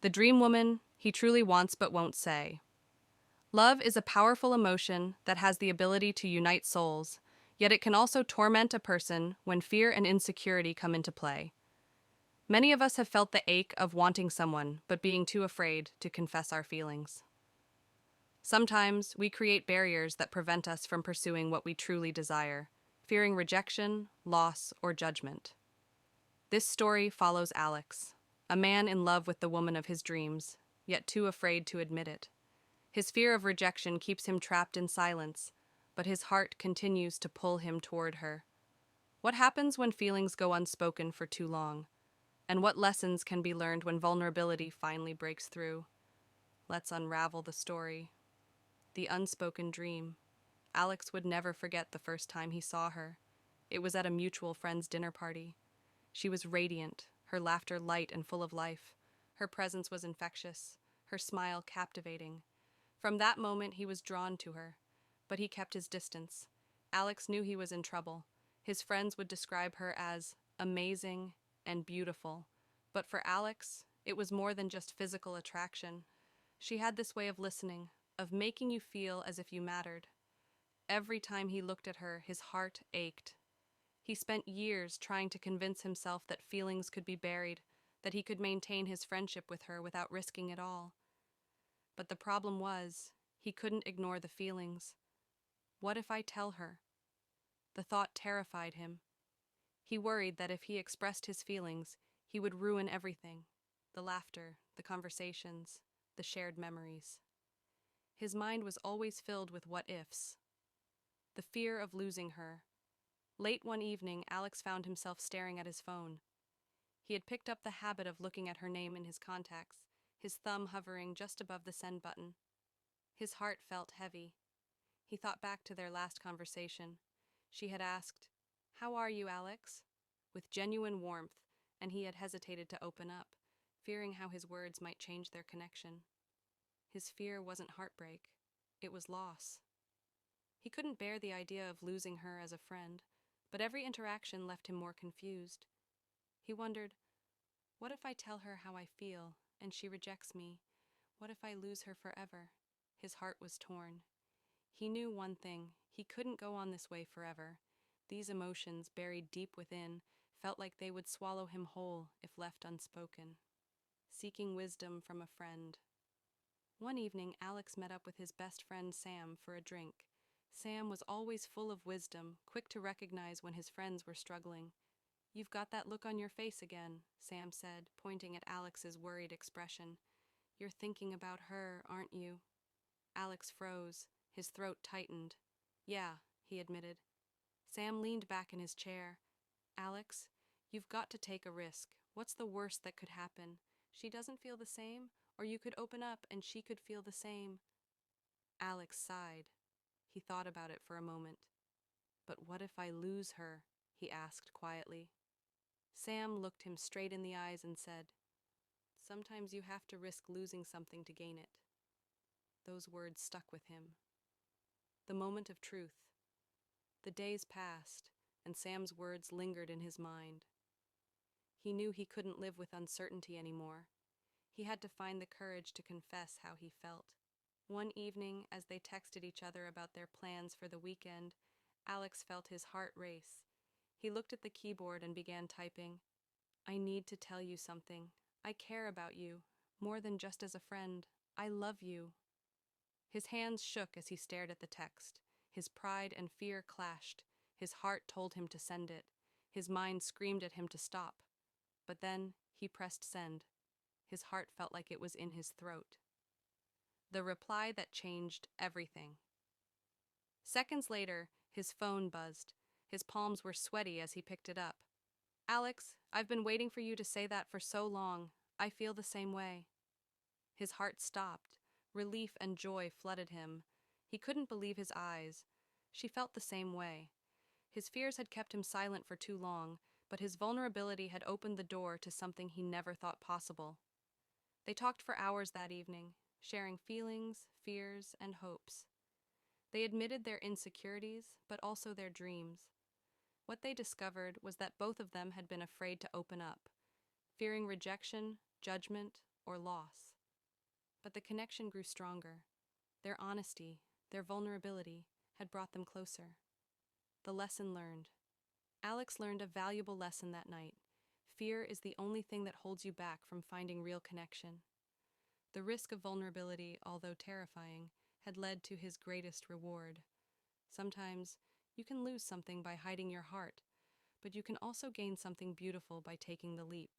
The dream woman he truly wants but won't say. Love is a powerful emotion that has the ability to unite souls, yet it can also torment a person when fear and insecurity come into play. Many of us have felt the ache of wanting someone but being too afraid to confess our feelings. Sometimes we create barriers that prevent us from pursuing what we truly desire, fearing rejection, loss, or judgment. This story follows Alex, a man in love with the woman of his dreams, yet too afraid to admit it. His fear of rejection keeps him trapped in silence, but his heart continues to pull him toward her. What happens when feelings go unspoken for too long? And what lessons can be learned when vulnerability finally breaks through? Let's unravel the story. The unspoken dream. Alex would never forget the first time he saw her. It was at a mutual friend's dinner party. She was radiant, her laughter light and full of life. Her presence was infectious, her smile captivating. From that moment, he was drawn to her, but he kept his distance. Alex knew he was in trouble. His friends would describe her as amazing and beautiful, but for Alex, it was more than just physical attraction. She had this way of listening, of making you feel as if you mattered. Every time he looked at her, his heart ached. He spent years trying to convince himself that feelings could be buried, that he could maintain his friendship with her without risking it all. But the problem was, he couldn't ignore the feelings. What if I tell her? The thought terrified him. He worried that if he expressed his feelings, he would ruin everything: the laughter, the conversations, the shared memories. His mind was always filled with what ifs. The fear of losing her. Late one evening, Alex found himself staring at his phone. He had picked up the habit of looking at her name in his contacts, his thumb hovering just above the send button. His heart felt heavy. He thought back to their last conversation. She had asked, "How are you, Alex?" with genuine warmth, and he had hesitated to open up, fearing how his words might change their connection. His fear wasn't heartbreak, it was loss. He couldn't bear the idea of losing her as a friend, but every interaction left him more confused. He wondered, what if I tell her how I feel, and she rejects me? What if I lose her forever? His heart was torn. He knew one thing: he couldn't go on this way forever. These emotions, buried deep within, felt like they would swallow him whole if left unspoken. Seeking wisdom from a friend. One evening, Alex met up with his best friend Sam for a drink. Sam was always full of wisdom, quick to recognize when his friends were struggling. "You've got that look on your face again," Sam said, pointing at Alex's worried expression. "You're thinking about her, aren't you?" Alex froze. His throat tightened. "Yeah," he admitted. Sam leaned back in his chair. "Alex, you've got to take a risk. What's the worst that could happen? She doesn't feel the same, or you could open up and she could feel the same." Alex sighed. He thought about it for a moment. "But what if I lose her?" he asked quietly. Sam looked him straight in the eyes and said, "Sometimes you have to risk losing something to gain it." Those words stuck with him. The moment of truth. The days passed, and Sam's words lingered in his mind. He knew he couldn't live with uncertainty anymore. He had to find the courage to confess how he felt. One evening, as they texted each other about their plans for the weekend, Alex felt his heart race. He looked at the keyboard and began typing. "I need to tell you something. I care about you, more than just as a friend. I love you." His hands shook as he stared at the text. His pride and fear clashed. His heart told him to send it. His mind screamed at him to stop. But then he pressed send. His heart felt like it was in his throat. The reply that changed everything. Seconds later, his phone buzzed. His palms were sweaty as he picked it up. "Alex, I've been waiting for you to say that for so long. I feel the same way." His heart stopped. Relief and joy flooded him. He couldn't believe his eyes. She felt the same way. His fears had kept him silent for too long, but his vulnerability had opened the door to something he never thought possible. They talked for hours that evening, sharing feelings, fears, and hopes. They admitted their insecurities, but also their dreams. What they discovered was that both of them had been afraid to open up, fearing rejection, judgment, or loss. But the connection grew stronger. Their honesty, their vulnerability, had brought them closer. The lesson learned. Alex learned a valuable lesson that night. Fear is the only thing that holds you back from finding real connection. The risk of vulnerability, although terrifying, had led to his greatest reward. Sometimes you can lose something by hiding your heart, but you can also gain something beautiful by taking the leap.